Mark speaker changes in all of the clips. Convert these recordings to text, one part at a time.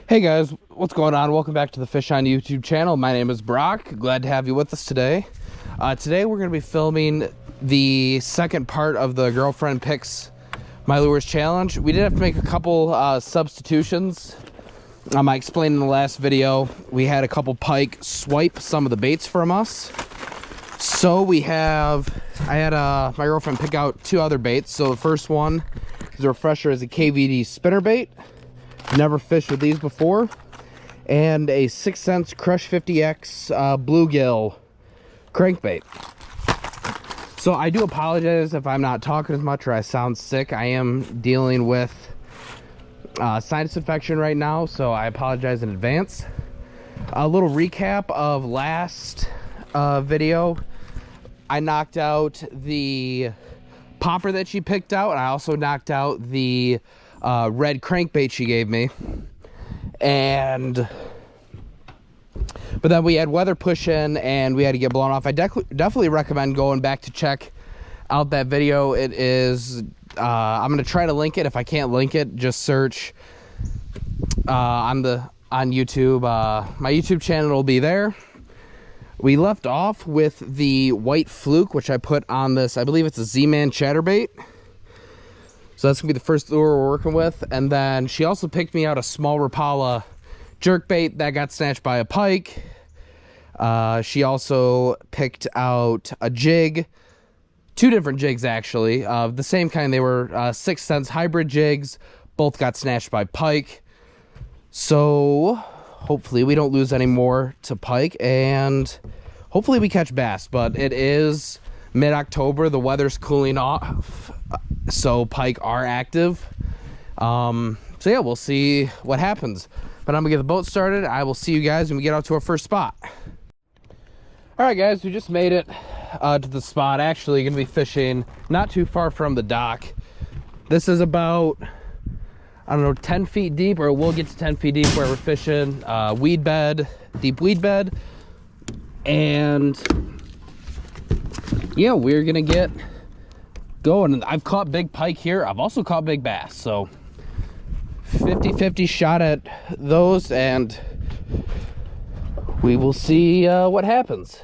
Speaker 1: Hey guys, what's going on? Welcome back to the Fish on YouTube channel. My name is Brock. Glad to have you with us today. Today we're going to be filming the second part of the Girlfriend Picks My Lures Challenge. We did have to make a couple substitutions. I explained in the last video, we had a couple pike swipe some of the baits from us. So I had my girlfriend pick out two other baits. So the first one is a refresher, is a KVD spinnerbait. Never fished with these before. And a 6 Sense Crush 50X bluegill crankbait. So I do apologize if I'm not talking as much or I sound sick. I am dealing with sinus infection right now, so I apologize in advance. A little recap of last video. I knocked out the popper that she picked out, and I also knocked out the red crankbait she gave me. But then we had weather push in and we had to get blown off. I definitely recommend going back to check out that video. It is I'm gonna try to link it. If I can't link it, just search on YouTube. My YouTube channel will be there. We left off with the white fluke, which I put on this, I believe it's a Z-Man chatterbait. So that's gonna be the first lure we're working with. And then she also picked me out a small Rapala jerkbait that got snatched by a pike. She also picked out a jig, two different jigs actually, the same kind. They were 6 Sense hybrid jigs. Both got snatched by pike. So hopefully we don't lose any more to pike, and hopefully we catch bass. But it is mid-October, the weather's cooling off, so pike are active. So yeah, we'll see what happens. But I'm gonna get the boat started. I will see you guys when we get out to our first spot. All right guys, we just made it to the spot. Actually gonna be fishing not too far from the dock. This is about, I don't know, 10 feet deep, or we'll get to 10 feet deep where we're fishing weed bed, deep weed bed. And yeah, we're gonna get going. I've caught big pike here. I've also caught big bass, so 50-50 shot at those, and we will see what happens.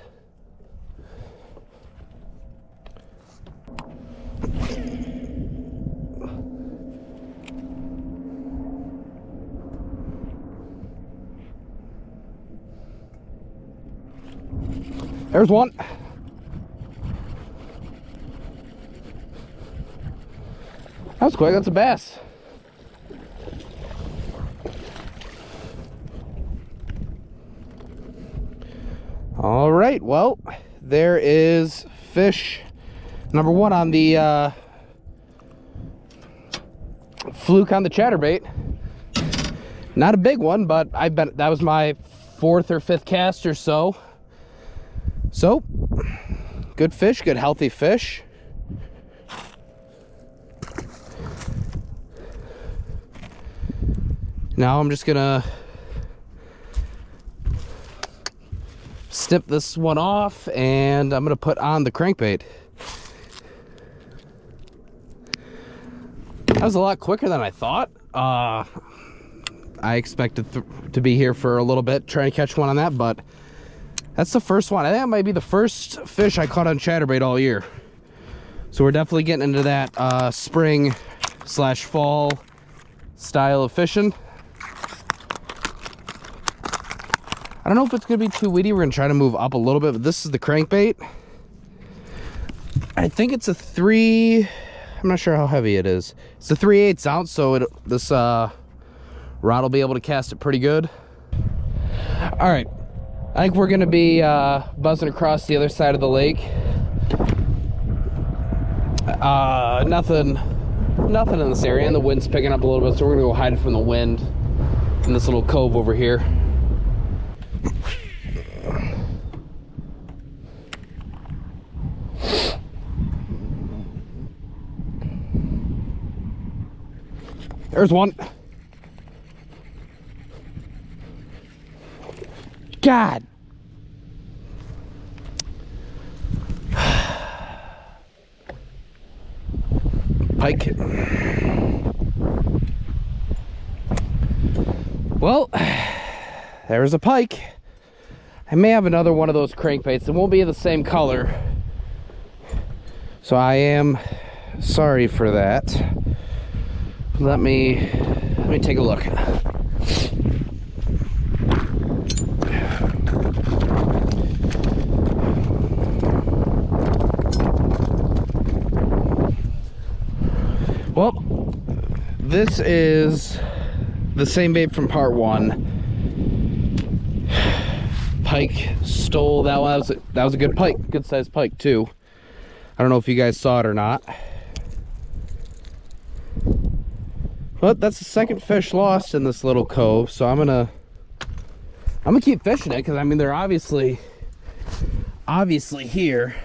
Speaker 1: There's one. That was quick. That's a bass. All right, well, there is fish number one on the fluke on the chatterbait. Not a big one, but I bet that was my 4th or 5th cast or so. So, good fish, good healthy fish. Now I'm just gonna snip this one off, and I'm gonna put on the crankbait. That was a lot quicker than I thought. I expected to be here for a little bit trying to catch one on that, but that's the first one. I think that might be the first fish I caught on chatterbait all year. So we're definitely getting into that spring/fall style of fishing. I don't know if it's gonna be too weedy. We're gonna try to move up a little bit, but this is the crankbait. I think it's a I'm not sure how heavy it is. It's a 3/8 ounce, so this rod will be able to cast it pretty good. All right, I think we're gonna be buzzing across the other side of the lake. Nothing in this area, and the wind's picking up a little bit, so we're gonna go hide from the wind in this little cove over here. There's one. God. Pike. Well, there's a pike. I may have another one of those crankbaits. It won't be the same color, so I am sorry for that. Let me take a look. Well, this is the same bait from part 1. Pike stole that one. That was a good pike, good sized pike too. I don't know if you guys saw it or not, but that's the second fish lost in this little cove. So I'm gonna keep fishing it, because I mean they're obviously here.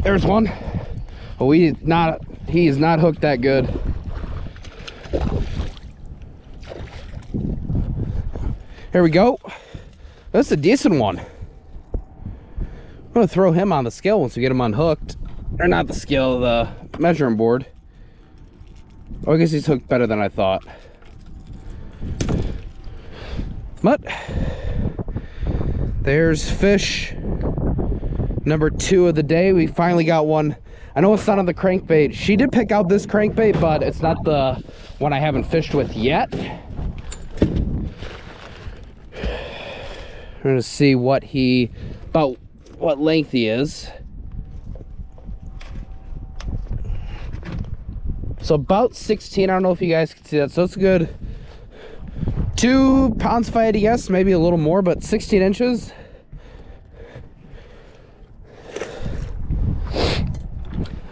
Speaker 1: There's one. Oh, he's not hooked that good. Here we go. That's a decent one. I'm gonna throw him on the scale once we get him unhooked. Or not the scale, the measuring board. Oh, I guess he's hooked better than I thought. But there's fish number 2 of the day. We finally got one. I know it's not on the crankbait. She did pick out this crankbait, but it's not the one I haven't fished with yet. I'm gonna see about what length he is. So about 16. I don't know if you guys can see that. So it's good. 2 pounds if I had to guess, maybe a little more, but 16 inches.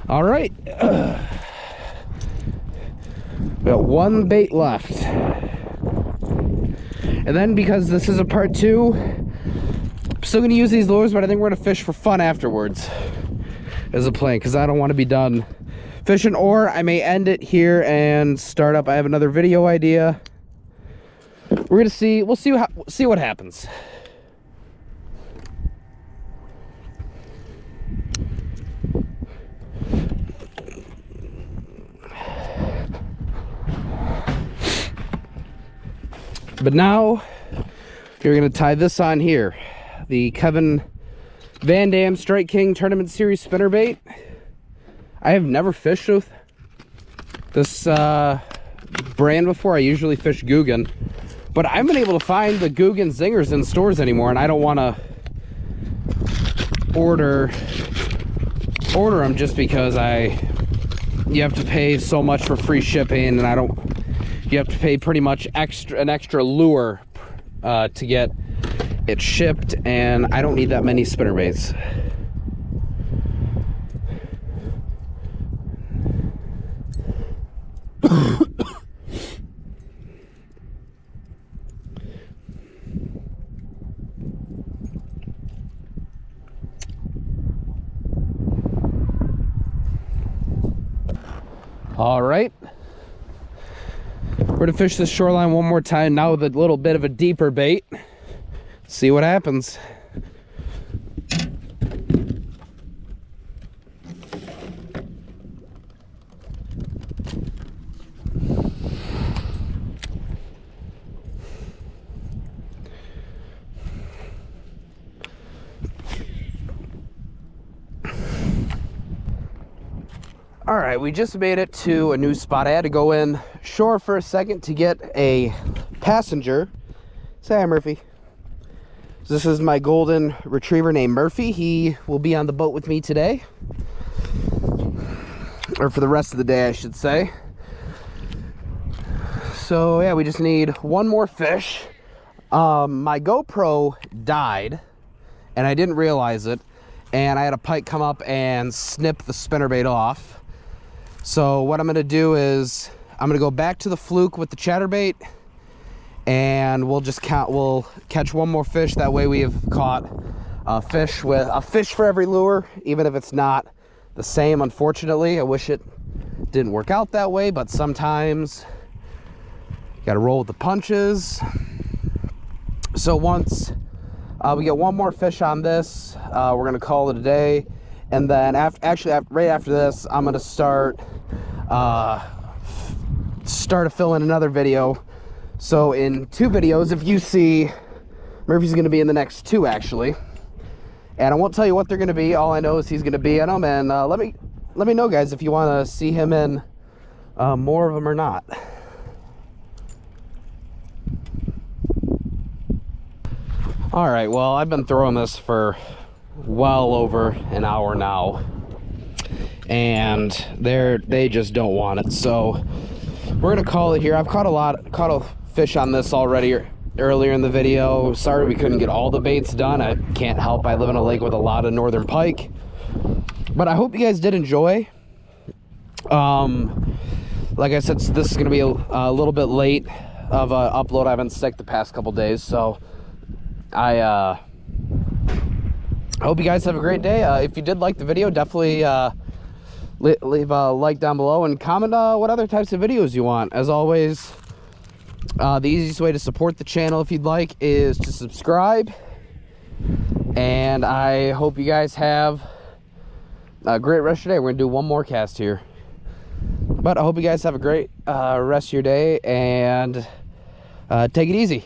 Speaker 1: All right, we got one bait left, and then because this is a part 2, I'm still gonna use these lures, but I think we're gonna fish for fun afterwards as a plan, because I don't want to be done fishing, or I may end it here and start up. I have another video idea. We're gonna see. We'll see what happens. But now you're gonna tie this on here, the Kevin Van Dam Strike King Tournament Series spinnerbait. I have never fished with this brand before. I usually fish Googan, but I haven't been able to find the Googan Zingers in stores anymore, and I don't want to order them just because you have to pay so much for free shipping, and you have to pay pretty much an extra lure to get it shipped, and I don't need that many spinnerbaits. All right, we're gonna fish this shoreline one more time now with a little bit of a deeper bait. See what happens. All right, we just made it to a new spot. I had to go in shore for a second to get a passenger. Say hi, Murphy. This is my golden retriever named Murphy. He will be on the boat with me today, or for the rest of the day, I should say. So yeah, we just need one more fish. My GoPro died, and I didn't realize it, and I had a pike come up and snip the spinnerbait off. So what I'm gonna do is I'm gonna go back to the fluke with the chatterbait, and we'll catch one more fish. That way we have caught a fish for every lure, even if it's not the same. Unfortunately, I wish it didn't work out that way, but sometimes you gotta roll with the punches. So once we get one more fish on this, we're gonna call it a day. And then right after this, I'm gonna start to fill in another video. So in 2 videos, if you see, Murphy's gonna be in the next 2 actually. And I won't tell you what they're gonna be. All I know is he's gonna be in them. And let me know, guys, if you wanna see him in more of them or not. All right, well, I've been throwing this for well over an hour now, and they just don't want it. So we're gonna call it here. I've caught a fish on this already earlier in the video. Sorry we couldn't get all the baits done. I can't help, I live in a lake with a lot of northern pike, but I hope you guys did enjoy. Like I said, this is gonna be a little bit late of a upload. I've been sick the past couple days, so I hope you guys have a great day. If you did like the video, definitely leave a like down below and comment what other types of videos you want. As always, the easiest way to support the channel, if you'd like, is to subscribe. And I hope you guys have a great rest of your day. We're gonna do one more cast here, but I hope you guys have a great rest of your day, and take it easy.